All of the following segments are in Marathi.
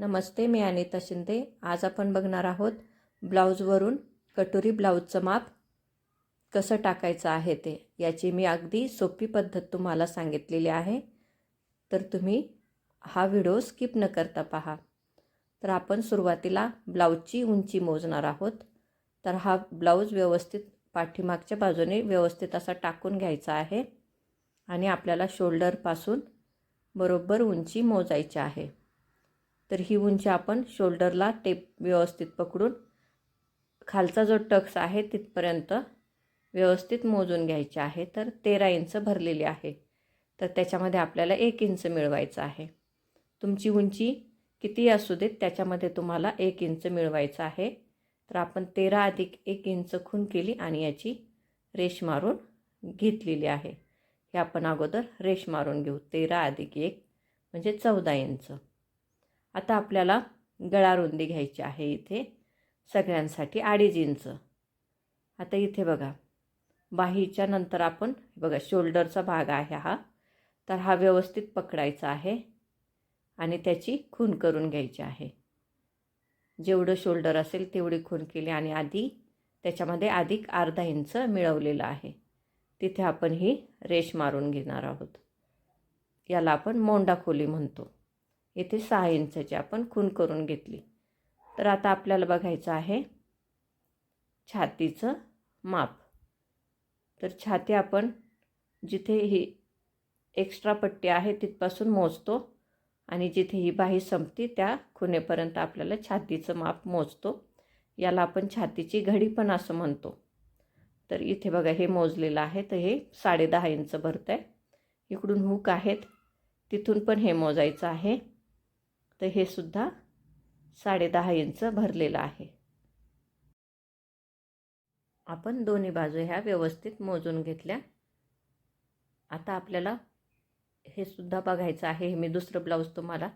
नमस्ते, मी अनिता शिंदे। आज आपण बघणार आहोत ब्लाऊजवरून कटोरी ब्लाऊजचं माप कसं टाकायचं आहे ते। याची मी अगदी सोपी पद्धत तुम्हाला सांगितलेली आहे, तर तुम्ही हा व्हिडिओ स्किप न करता पहा। तर आपण सुरुवातीला ब्लाऊजची उंची मोजणार आहोत। तर हा ब्लाऊज व्यवस्थित पाठीमागच्या बाजूने व्यवस्थित असा टाकून घ्यायचा आहे आणि आपल्याला शोल्डरपासून बरोबर उंची मोजायची आहे। तर ही उंची आपण शोल्डरला टेप व्यवस्थित पकडून खालचा जो टक्स आहे तिथपर्यंत व्यवस्थित मोजून घ्यायची आहे। तर 13 इंच भरलेली आहे, तर त्याच्यामध्ये आपल्याला 1 इंच मिळवायचं आहे। तुमची उंची किती असू देत त्याच्यामध्ये तुम्हाला 1 इंच मिळवायचं आहे। तर आपण 13 अधिक 1 इंच खूण केली आणि याची रेष मारून घेतलेली आहे। हे आपण अगोदर रेष मारून घेऊ। 13 अधिक 1 म्हणजे 14 इंच। आता आपल्याला गळा रुंदी घ्यायची आहे इथे सगळ्यांसाठी 2.5 इंच। आता इथे बघा, बाहीच्या नंतर आपण बघा शोल्डरचा भाग आहे हा, तर हा व्यवस्थित पकडायचा आहे आणि त्याची खूण करून घ्यायची आहे। जेवढं शोल्डर असेल तेवढी खूण केली आणि आधी त्याच्यामध्ये अधिक अर्धा इंच मिळवलेला आहे, तिथे आपण ही रेष मारून घेणार आहोत। याला आपण मोंडा खोली म्हणतो। इथे 6 इंचाची आपण खूण करून घेतली। तर आता आपल्याला बघायचं आहे छातीचं माप। तर छाती आपण जिथे ही एक्स्ट्रा पट्टी आहे तिथपासून मोजतो आणि जिथे ही बाही संपती त्या खुणेपर्यंत आपल्याला छातीचं माप मोजतो। याला आपण छातीची घडी पण असं म्हणतो। तर इथे बघा हे मोजलेलं आहे, तर हे 10.5 इंच भरतं आहे। इकडून हुक आहेत तिथून पण हे मोजायचं आहे, तर हे सुद्धा 10.5 इंच भरलेलं आहे। आपण दोन्ही बाजू ह्या व्यवस्थित मोजून घेतल्या। आता आपल्याला हे सुद्धा बघायचं आहे। हे मी दुसरं ब्लाऊज तुम्हाला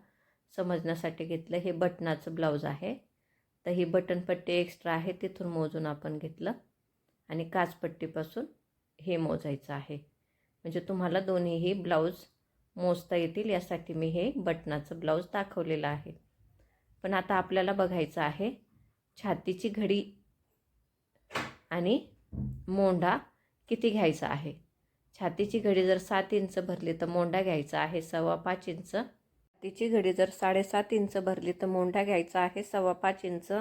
समजण्यासाठी घेतलं। हे बटनाचं ब्लाऊज आहे, तर ही बटनपट्टी एक्स्ट्रा आहे तिथून मोजून आपण घेतलं आणि काचपट्टीपासून हे मोजायचं आहे, म्हणजे तुम्हाला दोन्हीही ब्लाऊज मोजता येतील यासाठी मी हे बटनाचं ब्लाऊज दाखवलेलं आहे। पण आता आपल्याला बघायचं आहे छातीची घडी आणि मोंढा किती घ्यायचा आहे। छातीची घडी जर 7 इंच भरली तर मोंढा घ्यायचा आहे 5.25 इंच। छातीची घडी जर 7.5 इंच भरली तर मोंढा घ्यायचा आहे 5.25 इंच।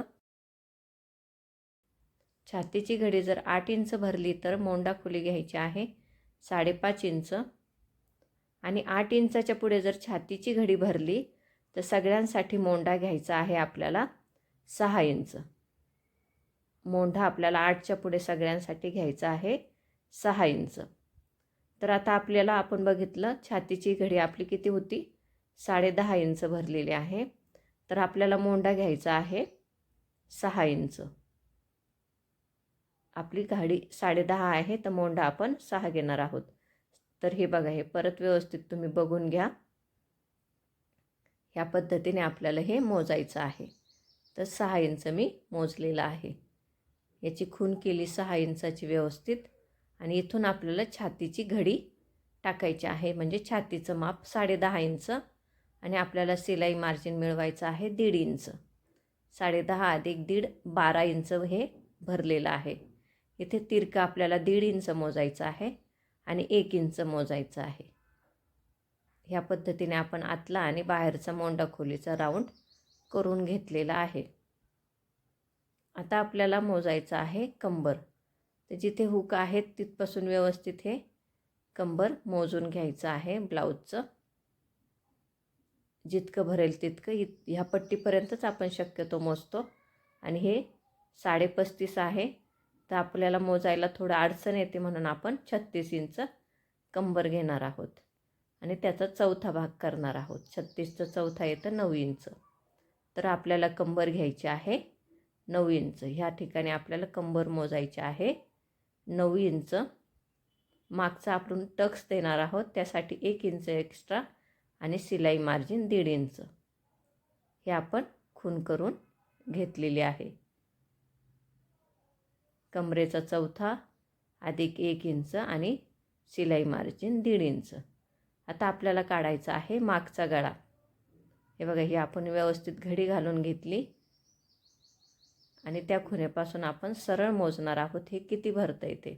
छातीची घडी जर 8 इंच भरली तर मोंढा खोली घ्यायची आहे 5.5 इंच। आणि 8 इंचाच्या पुढे जर छातीची घडी भरली तर सगळ्यांसाठी मोंढा घ्यायचा आहे आपल्याला 6 इंच। मोंढा आपल्याला 8च्या पुढे सगळ्यांसाठी घ्यायचा आहे 6 इंच। तर आता आपल्याला आपण बघितलं छातीची घडी आपली किती होती 10.5 इंच भरलेली आहे, तर आपल्याला मोंढा घ्यायचा आहे 6 इंच। आपली घडी 10.5 आहे तर मोंढा आपण 6 घेणार आहोत। तर हे बघा, हे परत व्यवस्थित तुम्ही बघून घ्या। ह्या पद्धतीने आपल्याला हे मोजायचं आहे। तर 6 इंच मी मोजलेलं आहे। याची खूण केली 6 इंचाची व्यवस्थित आणि इथून आपल्याला छातीची घडी टाकायची आहे, म्हणजे छातीचं माप 10.5 इंच आणि आपल्याला शिलाई मार्जिन मिळवायचं आहे 1.5 इंच। 10.5 अधिक 1.5 12 इंच हे भरलेलं आहे। इथे तिरका आपल्याला 1.5 इंच मोजायचं आहे आणि 1 इंच मोजायचं आहे। ह्या पद्धतीने आपण आतला आणि बाहेरचा मोंढा खोलीचा राऊंड करून घेतलेला आहे। आता आपल्याला मोजायचं आहे कंबर। तर जिथे हुक आहेत तिथपासून व्यवस्थित हे कंबर मोजून घ्यायचं आहे ब्लाऊजचं। जितकं भरेल तितकं ह्या पट्टीपर्यंतच आपण शक्यतो मोजतो आणि हे 35.5 आहे, तर आपल्याला मोजायला थोडं अडचण येते म्हणून आपण 36 इंच कंबर घेणार आहोत आणि त्याचा चौथा भाग करणार आहोत। 36चं चौथा येतं 9 इंच। तर आपल्याला कंबर घ्यायची आहे 9 इंच। ह्या ठिकाणी आपल्याला कंबर मोजायची आहे 9 इंच। मागचा आपण टक्स देणार आहोत त्यासाठी 1 इंच एक्स्ट्रा आणि शिलाई मार्जिन 1.5 इंच हे आपण खूण करून घेतलेली आहे। कमरेचा चौथा अधिक 1 इंच आणि शिलाई मार्जिन 1.5 इंच। आता आपल्याला काढायचा आहे मागचा गळा। हे बघा, ही आपण व्यवस्थित घडी घालून घेतली आणि त्या खुणेपासून आपण सरळ मोजणार आहोत हे किती भरतंय ते.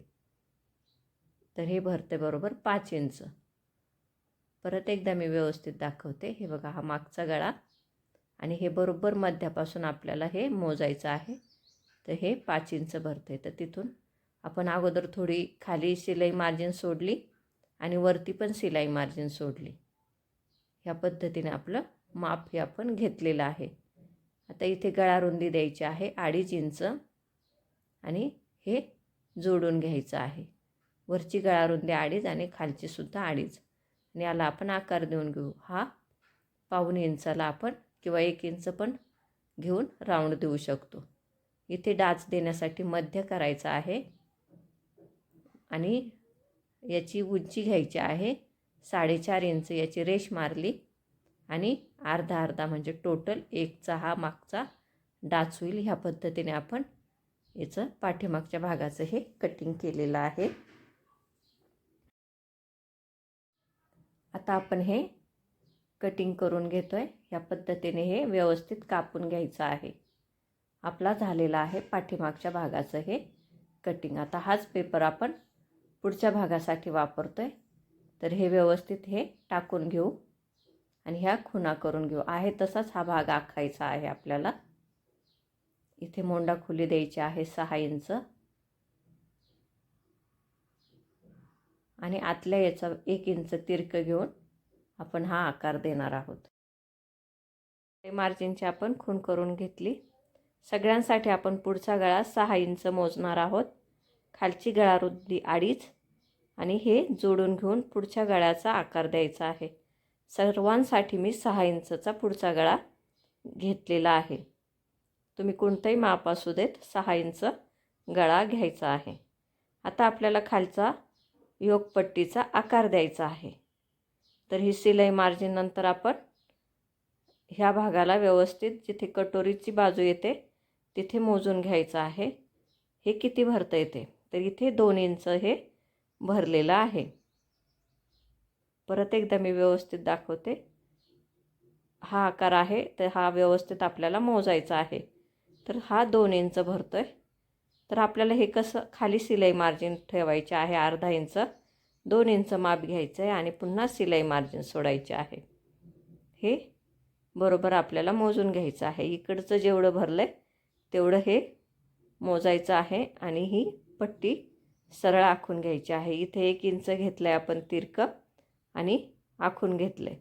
तर हे भरते बरोबर 5 इंच. परत एकदा मी व्यवस्थित दाखवते. हे बघा, हा मागचा गळा आणि हे बरोबर मध्यापासून आपल्याला हे मोजायचं आहे. तर हे 5 इंच भरते. तर तिथून आपण अगोदर थोडी खाली शिलाई मार्जिन सोडली आणि वरती पण शिलाई मार्जिन सोडली. ह्या पद्धतीने आपलं माप हे आपण घेतलेलं आहे. आता इथे गळा रुंदी द्यायची आहे 2.5 इंच आणि हे जोडून घ्यायचं आहे. वरची गळा रुंदी 2.5 आणि खालची सुद्धा 2.5 आणि याला आपण आकार देऊन घेऊ. हा 1.25 इंचाला आपण किंवा 1 इंच पण घेऊन राऊंड देऊ शकतो. इथे डाच देण्यासाठी मध्य करायचा आहे आणि याची उंची घ्यायची आहे 4.5 इंच. याची रेष मारली आणि अर्धा अर्धा म्हणजे टोटल 1चा हा मागचा डाच होईल. ह्या पद्धतीने आपण याचं पाठीमागच्या भागाचं हे कटिंग केलेलं आहे. आता आपण हे कटिंग करून घेतोय. ह्या पद्धतीने हे व्यवस्थित कापून घ्यायचं आहे. आपला झालेला आहे पाठीमागच्या भागाचं हे कटिंग. आता हाच पेपर आपण पुढच्या भागासाठी वापरतोय. तर हे व्यवस्थित हे टाकून घेऊ आणि ह्या खुणा करून घेऊ. आहे तसाच हा भाग आखायचा आहे आपल्याला. इथे मोंडा खोली द्यायची आहे 6 इंच आणि आतल्या याचा 1 इंच तिरकं घेऊन आपण हा आकार देणार आहोत. मार्जिनची आपण खूण करून घेतली. सगळ्यांसाठी आपण पुढचा गळा 6 इंच मोजणार आहोत. खालची गळा रुंदी 2.5 आणि हे जोडून घेऊन पुढच्या गळ्याचा आकार द्यायचा आहे. सर्वांसाठी मी 6 इंचचा पुढचा गळा घेतलेला आहे. तुम्ही कोणतंही माप असू देत, 6 इंच गळा घ्यायचा आहे. आता आपल्याला खालचा योगपट्टीचा आकार द्यायचा आहे. तर ही शिलाई मार्जिन नंतर आपण ह्या भागाला व्यवस्थित जिथे कटोरीची बाजू येते तिथे मोजून घ्यायचं आहे. हे किती भरता येते, तर इथे 2 इंच हे भरलेलं आहे. परत एकदा मी व्यवस्थित दाखवते. हा आकार आहे, तर हा व्यवस्थित आपल्याला मोजायचा आहे. तर हा 2 इंच भरतोय. तर आपल्याला हे कसं खाली शिलाई मार्जिन ठेवायचे आहे अर्धा इंच. 2 इंच माप घ्यायचं आहे आणि पुन्हा शिलाई मार्जिन सोडायचे आहे. हे बरोबर आपल्याला मोजून घ्यायचं आहे. इकडचं जेवढं भरलं आहे तेवढं हे मोजायचं आहे आणि ही पट्टी सरळ आखून घ्यायची आहे. इथे 1 इंच घेतलं आहे आपण तिरकं आणि आखून घेतलं आहे.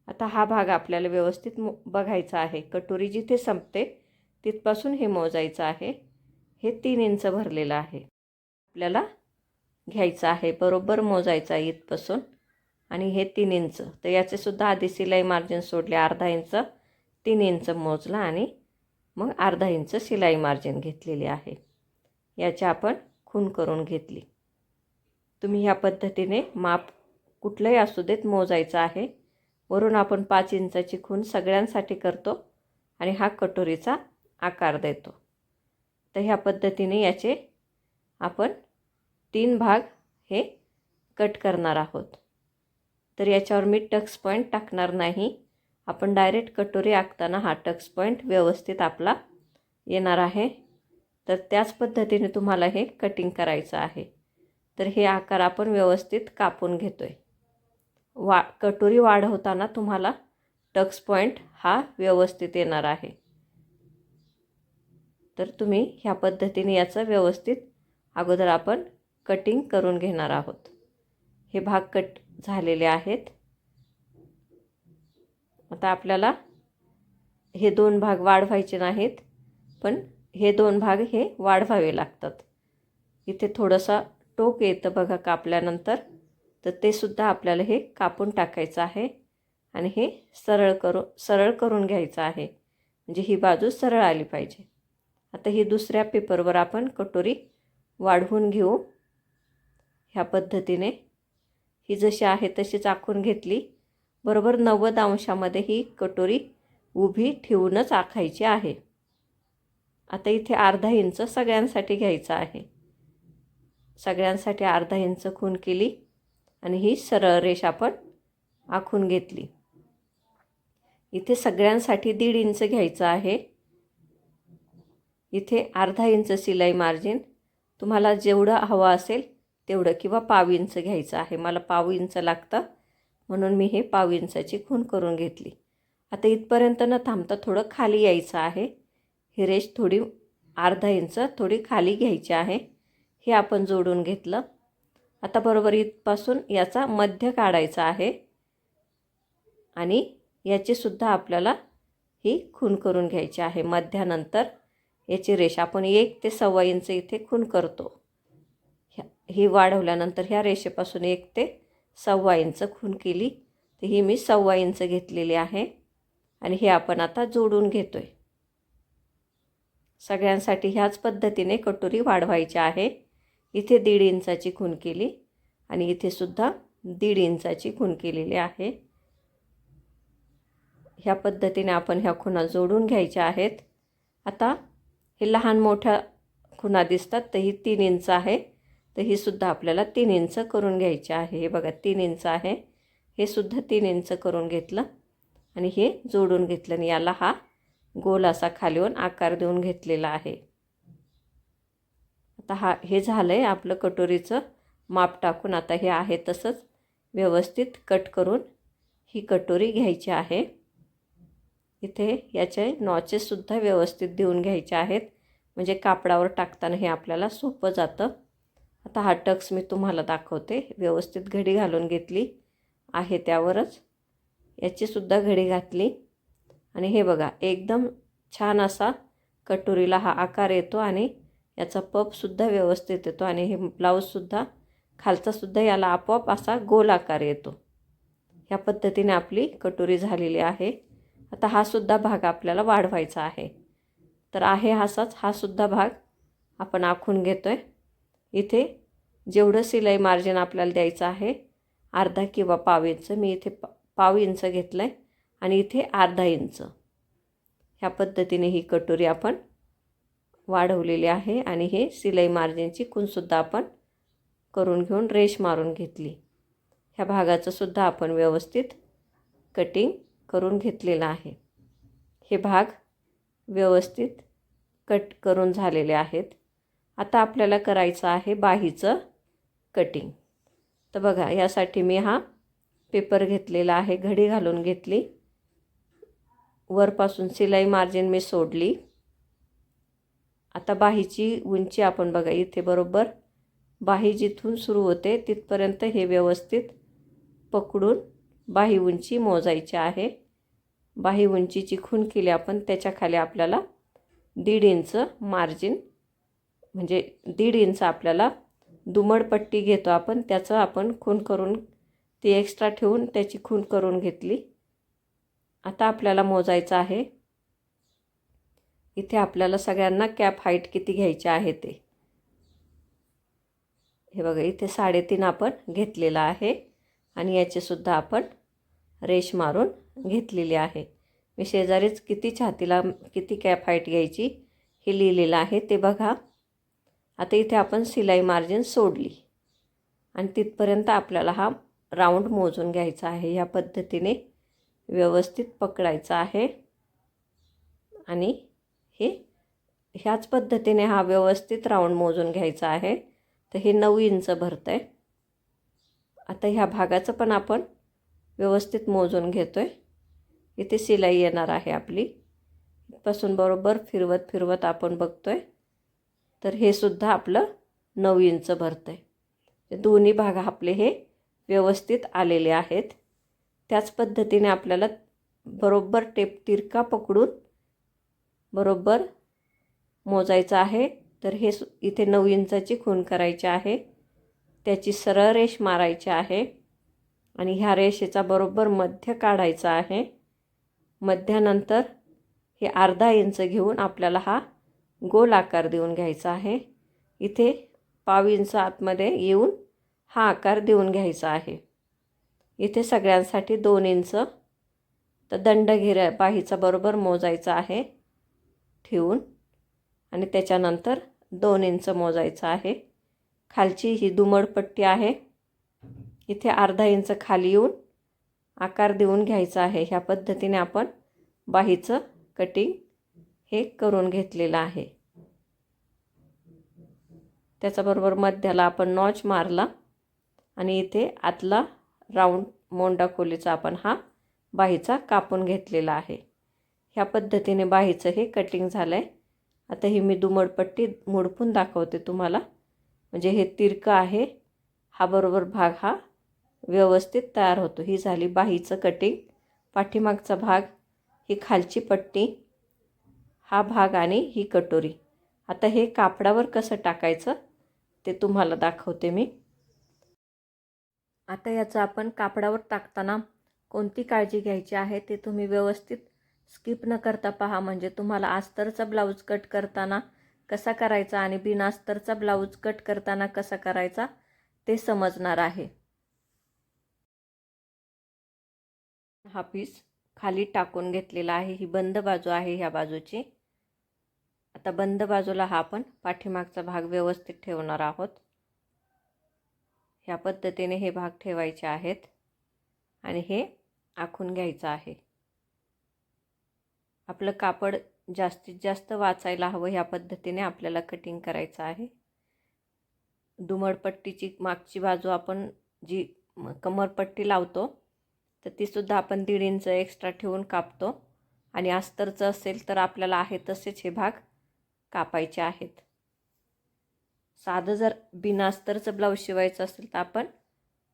आता हा भाग आपल्याला व्यवस्थित बघायचा आहे. कटोरी जिथे संपते तिथपासून हे मोजायचं आहे. हे 3 इंच भरलेलं आहे. आपल्याला घ्यायचं आहे, बरोबर मोजायचं आहे इथपासून आणि हे 3 इंच. तर याचे सुद्धा आधी शिलाई मार्जिन सोडले अर्धा इंच, 3 इंच मोजला आणि मग अर्धा इंच शिलाई मार्जिन घेतलेली आहे. याची आपण खूण करून घेतली. तुम्ही ह्या पद्धतीने माप कुठलंही असू देत मोजायचं आहे. वरून आपण 5 इंचाची खूण सगळ्यांसाठी करतो आणि हा कटोरीचा आकार देतो. तर ह्या पद्धतीने याचे आपण 3 भाग हे कट करणार आहोत. तर याच्यावर मी टक्स पॉईंट टाकणार नाही. आपण डायरेक्ट कटोरी आखताना हा टक्स पॉईंट व्यवस्थित आपला येणार आहे. तर त्याच पद्धतीने तुम्हाला हे कटिंग करायचं आहे. तर हे आकार आपण व्यवस्थित कापून घेतोय. कटोरी वाढवताना तुम्हाला टक्स पॉईंट हा व्यवस्थित येणार आहे. तर तुम्ही ह्या पद्धतीने याचं व्यवस्थित अगोदर आपण कटिंग करून घेणार आहोत. हे भाग कट झालेले आहेत. आता आपल्याला हे 2 भाग वाढवायचे नाहीत, पण हे 2 भाग हे वाढवावे लागतात. इथे थोडंसं टोक येतं बघा कापल्यानंतर, तर ते सुद्धा आपल्याला हे कापून टाकायचं आहे आणि हे सरळ करून घ्यायचं आहे. म्हणजे ही बाजू सरळ आली पाहिजे. आता ही दुसऱ्या पेपरवर आपण कटोरी वाढवून घेऊ. ह्या पद्धतीने ही जशी आहे तशीच आखून घेतली. बरोबर 90 अंशामध्ये ही कटोरी उभी ठेवूनच आखायची आहे. आता इथे अर्धा इंच सगळ्यांसाठी घ्यायचा आहे. सगळ्यांसाठी अर्धा इंच खूण केली आणि ही सरळ रेष आपण आखून घेतली. इथे सगळ्यांसाठी 1.5 इंच घ्यायचं आहे. इथे अर्धा इंच शिलाई मार्जिन, तुम्हाला जेवढं हवं असेल तेवढं, किंवा पाव इंच घ्यायचं आहे. मला पाव इंच लागतं म्हणून मी हे पाव इंचाची खूण करून घेतली. आता इथपर्यंत न थांबता थोडं खाली यायचं आहे. ही रेष थोडी अर्धा इंच थोडी खाली घ्यायची आहे. हे आपण जोडून घेतलं. आता बरोबर इथपासून याचा मध्य काढायचा आहे आणि याची सुद्धा आपल्याला ही खूण करून घ्यायची आहे. मध्यानंतर याची रेष आपण 1 ते 1.25 इंच इथे खूण करतो. ही वाढवल्यानंतर ह्या रेषेपासून 1 ते 1.25 इंच खूण केली. तर ही मी 1.25 इंच घेतलेली आहे आणि हे आपण आता जोडून घेतोय. सगळ्यांसाठी ह्याच पद्धतीने कटोरी वाढवायची आहे. इथे 1.5 इंचाची खूण केली आणि इथे सुद्धा 1.5 इंचाची खूण केलेली आहे. ह्या पद्धतीने आपण ह्या खुणा जोडून घ्यायच्या आहेत. आता हे लहान मोठ्या खुणा दिसतात, तर ही 3 इंच आहे, तर ही सुद्धा आपल्याला 3 इंच करून घ्यायची आहे. हे बघा 3 इंच आहे, हे सुद्धा 3 इंच करून घेतलं आणि हे जोडून घेतलं आणि याला हा गोल असा खालीवर आकार देऊन घेतलेला आहे. आता हे झालं आहे आपलं कटोरीचं माप टाकून. आता हे आहे तसंच व्यवस्थित कट करून ही कटोरी घ्यायची आहे. इथे याचे नॉचेससुद्धा व्यवस्थित देऊन घ्यायचे आहेत, म्हणजे कापडावर टाकताना हे आपल्याला सोपं जातं. आता हा टक्स मी तुम्हाला दाखवते. व्यवस्थित घडी घालून घेतली आहे, त्यावरच याचीसुद्धा घडी घातली आणि हे बघा एकदम छान असा कटोरीला हा आकार येतो आणि याचा पफसुद्धा व्यवस्थित येतो आणि हे ब्लाऊजसुद्धा खालचासुद्धा याला आपोआप असा गोल आकार येतो. ह्या पद्धतीने आपली कटोरी झालेली आहे. आता हा सुद्धा भाग आपल्याला वाढवायचा आहे, तर आहे असाच हा सुद्धा भाग आपण आखून घेतो आहे. इथे जेवढं शिलाई मार्जिन आपल्याला द्यायचं आहे अर्धा किंवा पाव इंच, मी इथे पाव इंच घेतलं आहे आणि इथे अर्धा इंच. ह्या पद्धतीने ही कटोरी आपण वाढवलेली आहे आणि हे शिलाई मार्जिनची खूणसुद्धा आपण करून घेऊन रेष मारून घेतली. ह्या भागाचं सुद्धा आपण व्यवस्थित कटिंग करून घेतलेला आहे. हे भाग व्यवस्थित कट करून झालेले आहेत. आता आपल्याला करायचं आहे बाहीचं कटिंग. तर बघा यासाठी मी हा पेपर घेतलेला आहे, घडी घालून घेतली, वरपासून शिलाई मार्जिन मी सोडली. आता बाहीची उंची आपण बघा इथे बरोबर बाही जिथून सुरू होते तिथपर्यंत हे व्यवस्थित पकडून बाही उंची मोजायची आहे. बाही उंचीची खूण केली आपण, त्याच्या खाली आपल्याला 1.5 इंच मार्जिन, म्हणजे 1.5 इंच आपल्याला दुमडपट्टी घेतो आपण, त्याचं आपण खूण करून ती एक्स्ट्रा ठेवून त्याची खूण करून घेतली. आता आपल्याला मोजायचं आहे. इथे आपल्याला सगळ्यांना कॅप हाईट किती घ्यायची आहे ते. हे बघा इथे 3.5 आपण घेतलेला आहे आणि याचीसुद्धा आपण रेष मारून घेतलेली आहे. मी शेजारीच किती छातीला किती कॅप हाईट घ्यायची हे लिहिलेलं आहे ते बघा. आता इथे आपण शिलाई मार्जिन सोडली आणि तिथपर्यंत आपल्याला हा राऊंड मोजून घ्यायचा आहे. ह्या पद्धतीने व्यवस्थित पकडायचा आहे आणि ह्याच पद्धतीने हा व्यवस्थित राऊंड मोजून घ्यायचा आहे. तर हे 9 इंच भरतं आहे. आता ह्या भागाचं पण आपण व्यवस्थित मोजून घेतो आहे. इथे शिलाई येणार आहे आपली, इथपासून बरोबर फिरवत फिरवत आपण बघतो आहे, तर हे सुद्धा आपलं 9 इंच भरतं आहे. दोन्ही भाग आपले हे व्यवस्थित आलेले आहेत. त्याच पद्धतीने आपल्याला बरोबर टेप तिरका पकडून बरोबर मोजायचं आहे. तर हे इथे 9 इंचाची खूण करायची आहे, त्याची सरळ रेष मारायची आहे आणि ह्या रेषेचा बरोबर मध्य काढायचा आहे. मध्यानंतर हे अर्धा इंच घेऊन आपल्याला हा गोल आकार देऊन घ्यायचा आहे. इथे पाव इंच आतमध्ये येऊन हा आकार देऊन घ्यायचा आहे. इथे सगळ्यांसाठी 2 इंच. तर दंड घेऱ्या बाहीचा बरोबर मोजायचा आहे ठेवून आणि त्याच्यानंतर 2 इंच मोजायचं आहे. खालची ही दुमडपट्टी आहे, इथे अर्धा इंच खाली येऊन आकार देऊन घ्यायचा आहे. ह्या पद्धतीने आपण बाहीचं कटिंग हे करून घेतलेलं आहे. त्याच्याबरोबर मध्याला आपण नॉच मारला आणि इथे आतला राऊंड मोंडा खोलीचा आपण हा बाहीचा कापून घेतलेला आहे. ह्या पद्धतीने बाहीचं हे कटिंग झालं आहे. आता ही मी दुमडपट्टी मोडपून दाखवते तुम्हाला, म्हणजे हे तिरकं आहे, हा बरोबर भाग हा व्यवस्थित तयार होतो. ही झाली बाहीचं कटिंग. पाठीमागचा भाग, ही खालची पट्टी, हा भाग आणि ही कटोरी. आता हे कापडावर कसं टाकायचं ते तुम्हाला दाखवते मी. आता याचं आपण कापडावर टाकताना कोणती काळजी घ्यायची आहे ते तुम्ही व्यवस्थित स्किप न करता पहा, म्हणजे तुम्हाला अस्तरचा ब्लाऊज कट करताना कसा करायचा आणि बिना अस्तरचा ब्लाऊज कट करताना कसा करायचा ते समजणार आहे. हा पीस खाली टाकून घेतलेला आहे. ही बंद बाजू आहे ह्या बाजूची. आता बंद बाजूला हा आपण पाठीमागचा भाग व्यवस्थित ठेवणार आहोत. ह्या पद्धतीने हे भाग ठेवायचे आहेत आणि हे आखून घ्यायचं आहे. आपलं कापड जास्तीत जास्त वाचायला हवं, ह्या पद्धतीने आपल्याला कटिंग करायचं आहे. दुमडपट्टीची मागची बाजू आपण जी कमरपट्टी लावतो तर तीसुद्धा आपण 1.5 इंच एक्स्ट्रा ठेवून कापतो आणि अस्तरचं असेल तर आपल्याला आहे तसेच हे भाग कापायचे आहेत. साधं जर बिना अस्तरचं ब्लाऊज शिवायचं असेल तर आपण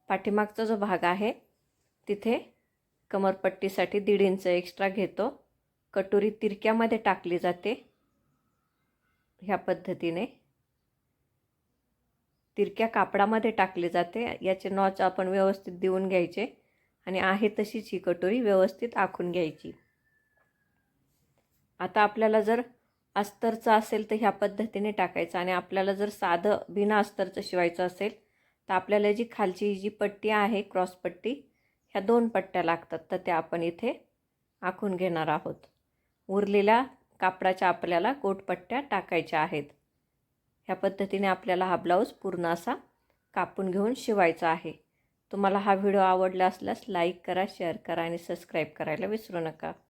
पाठीमागचा जो भाग आहे तिथे कमरपट्टीसाठी 1.5 इंच एक्स्ट्रा घेतो. कटोरी तिरक्यामध्ये टाकली जाते. ह्या पद्धतीने तिरक्या कापडामध्ये टाकली जाते. याचे नॉच आपण व्यवस्थित देऊन घ्यायचे आणि आहे तशीच ही कटोरी व्यवस्थित आखून घ्यायची. आता आपल्याला जर अस्तरचं असेल तर ह्या पद्धतीने टाकायचं आणि आपल्याला जर साधं बिना अस्तरचं शिवायचं असेल तर आपल्याला जी खालची जी पट्टी आहे क्रॉस पट्टी, ह्या 2 पट्ट्या लागतात, तर त्या आपण इथे आखून घेणार आहोत. उरलेल्या कापडाच्या आपल्याला गोटपट्ट्या टाकायच्या आहेत. ह्या पद्धतीने आपल्याला हा ब्लाऊज पूर्ण असा कापून घेऊन शिवायचा आहे. तुम्हाला हा व्हिडिओ आवडला असल्यास लाईक करा, शेअर करा आणि सबस्क्राईब करायला विसरू नका.